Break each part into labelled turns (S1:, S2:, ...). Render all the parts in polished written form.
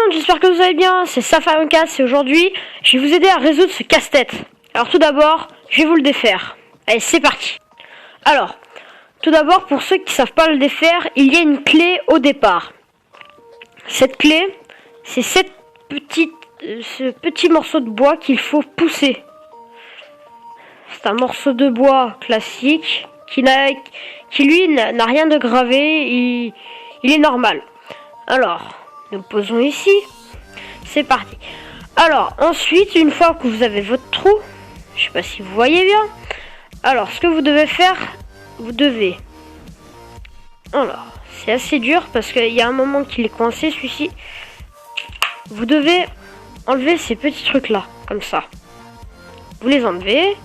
S1: monde, j'espère que vous allez bien, c'est Safarinkas et aujourd'hui, je vais vous aider à résoudre ce casse-tête. Alors tout d'abord, je vais vous le défaire. Allez, c'est parti. Alors, tout d'abord, pour ceux qui ne savent pas le défaire, il y a une clé au départ. Cette clé, c'est ce petit morceau de bois qu'il faut pousser. C'est un morceau de bois classique qui lui n'a rien de gravé, il est normal. Alors, nous le posons ici. C'est parti. Alors, ensuite, une fois que vous avez votre trou, je sais pas si vous voyez bien. Alors, ce que vous devez faire, vous devez... Alors, c'est assez dur parce qu'il y a un moment qu'il est coincé, celui-ci. Vous devez enlever ces petits trucs-là, comme ça. Vous les enlevez.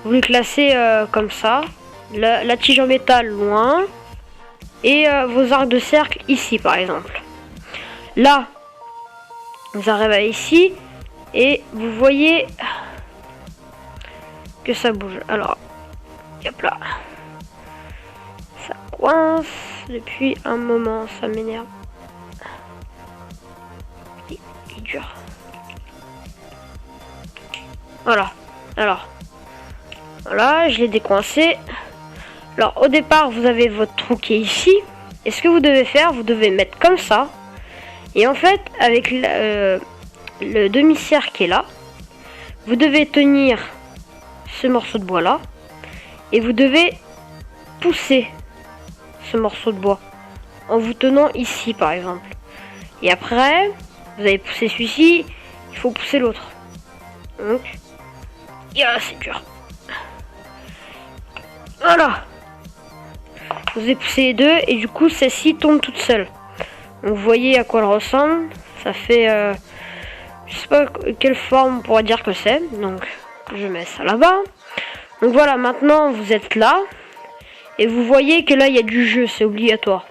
S1: Vous les classez comme ça. La tige en métal loin. Et vos arcs de cercle ici, par exemple. Là, vous arrivez ici. Et vous voyez que ça bouge. Alors, hop là. Ça coince depuis un moment. Ça m'énerve. Il est dur. Voilà. Alors. Voilà, je l'ai décoincé. Alors, au départ, vous avez votre trou qui est ici. Et ce que vous devez faire, vous devez mettre comme ça. Et en fait, avec le demi-cercle qui est là, vous devez tenir ce morceau de bois là. Et vous devez pousser ce morceau de bois. En vous tenant ici, par exemple. Et après, vous avez poussé celui-ci. Il faut pousser l'autre. Donc, c'est dur. Voilà. Vous avez poussé les deux et du coup celle-ci tombe toute seule. Donc vous voyez à quoi elle ressemble. Ça fait je sais pas quelle forme on pourrait dire que c'est. Donc je mets ça là-bas. Donc voilà, maintenant vous êtes là. Et vous voyez que là il y a du jeu, c'est obligatoire.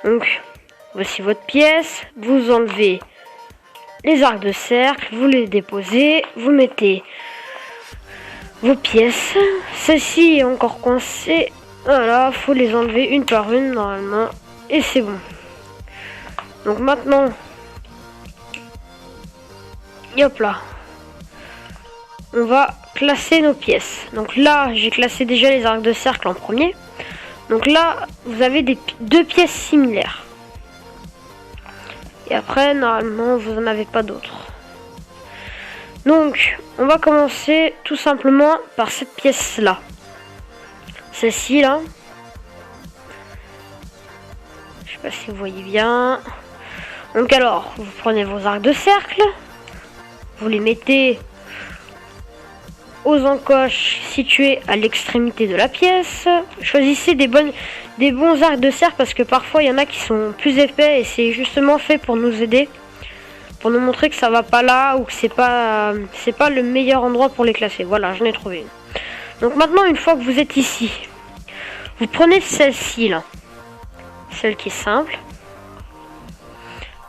S1: Donc voici votre pièce. Vous enlevez les arcs de cercle, vous les déposez, vous mettez vos pièces. Celle-ci est encore coincée. Voilà, faut les enlever une par une normalement. Et c'est bon. Donc maintenant, hop là. On va classer nos pièces. Donc là, j'ai classé déjà les arcs de cercle en premier. Donc là, vous avez deux pièces similaires. Et après, normalement, vous n'en avez pas d'autres. Donc, on va commencer tout simplement par cette pièce-là. Celle-ci, là. Je sais pas si vous voyez bien. Donc alors, vous prenez vos arcs de cercle. Vous les mettez aux encoches situées à l'extrémité de la pièce. Choisissez des bons arcs de cercle parce que parfois, il y en a qui sont plus épais et c'est justement fait pour nous aider. Pour nous montrer que ça va pas là ou que c'est pas le meilleur endroit pour les classer. Voilà, j'en ai trouvé une. Donc maintenant, une fois que vous êtes ici, vous prenez celle-ci là. Celle qui est simple.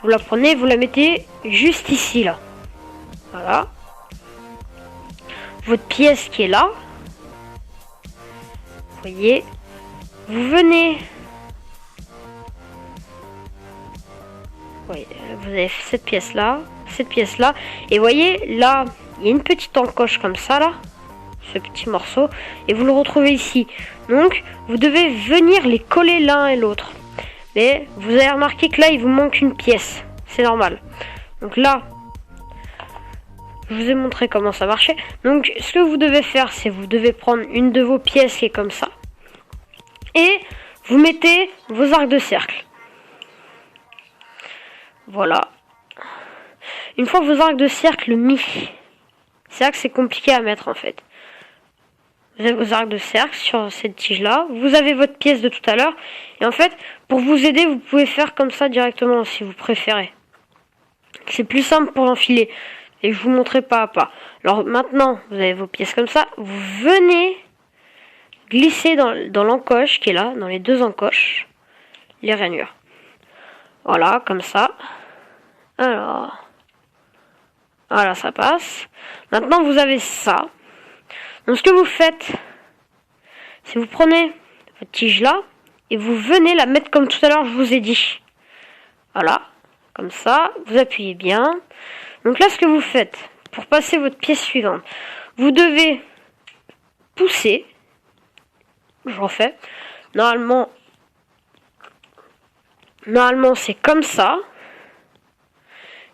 S1: Vous la prenez, vous la mettez juste ici là. Voilà. Votre pièce qui est là. Vous voyez. Vous venez. Oui, vous avez cette pièce là, et vous voyez là, il y a une petite encoche comme ça là, ce petit morceau, et vous le retrouvez ici. Donc, vous devez venir les coller l'un et l'autre. Mais vous avez remarqué que là, il vous manque une pièce, c'est normal. Donc là, je vous ai montré comment ça marchait. Donc, ce que vous devez faire, c'est vous devez prendre une de vos pièces qui est comme ça, et vous mettez vos arcs de cercle. Voilà. Une fois vos arcs de cercle mis, c'est là que c'est compliqué à mettre en fait. Vous avez vos arcs de cercle sur cette tige là. Vous avez votre pièce de tout à l'heure. Et en fait, pour vous aider, vous pouvez faire comme ça directement si vous préférez. C'est plus simple pour enfiler. Et je vous montrerai pas à pas. Alors maintenant, vous avez vos pièces comme ça. Vous venez glisser dans l'encoche qui est là, dans les deux encoches, les rainures. Voilà, comme ça. Alors, voilà, ça passe. Maintenant, vous avez ça. Donc, ce que vous faites, c'est vous prenez votre tige là et vous venez la mettre comme tout à l'heure, je vous ai dit. Voilà. Comme ça, vous appuyez bien. Donc là, ce que vous faites, pour passer votre pièce suivante, vous devez pousser. Je refais. Normalement, c'est comme ça.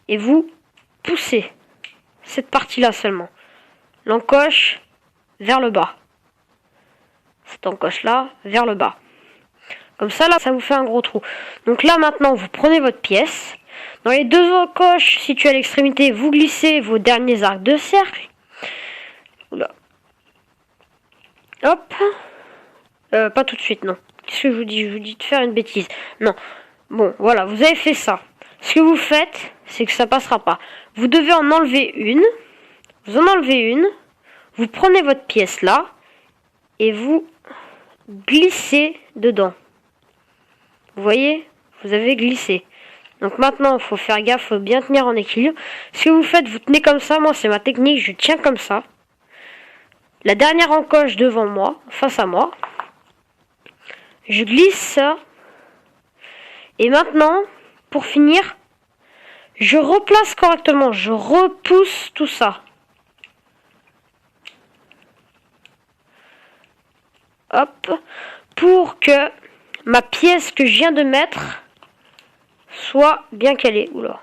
S1: Et vous poussez cette partie-là seulement. L'encoche vers le bas. Cette encoche-là vers le bas. Comme ça, là, ça vous fait un gros trou. Donc là, maintenant, vous prenez votre pièce. Dans les deux encoches situées à l'extrémité, vous glissez vos derniers arcs de cercle. Oula. Hop. Pas tout de suite, non. Qu'est-ce que je vous dis? Je vous dis de faire une bêtise. Non. Bon, voilà, vous avez fait ça. Ce que vous faites, c'est que ça passera pas. Vous devez en enlever une. Vous en enlevez une. Vous prenez votre pièce là. Et vous glissez dedans. Vous voyez? Vous avez glissé. Donc maintenant, il faut faire gaffe, faut bien tenir en équilibre. Ce que vous faites, vous tenez comme ça. Moi, c'est ma technique, je tiens comme ça. La dernière encoche devant moi, face à moi. Je glisse ça. Et maintenant, pour finir, je replace correctement. Je repousse tout ça. Hop. Pour que ma pièce que je viens de mettre soit bien calée. Oula.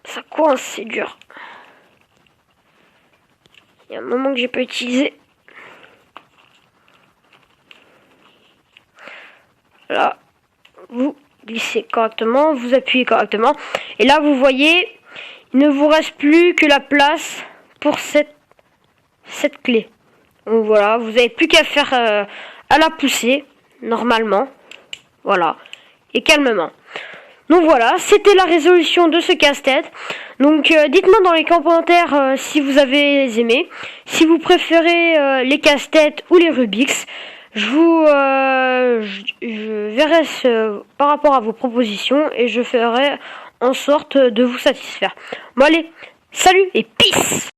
S1: Ça coince, c'est dur. Il y a un moment que j'ai pas utilisé. Là, vous glissez correctement, vous appuyez correctement. Et là, vous voyez, il ne vous reste plus que la place pour cette clé. Donc voilà, vous n'avez plus qu'à faire à la pousser, normalement. Voilà, et calmement. Donc voilà, c'était la résolution de ce casse-tête. Donc dites-moi dans les commentaires si vous avez aimé. Si vous préférez les casse-têtes ou les Rubik's. Je verrai par rapport à vos propositions et je ferai en sorte de vous satisfaire. Bon allez, salut et peace!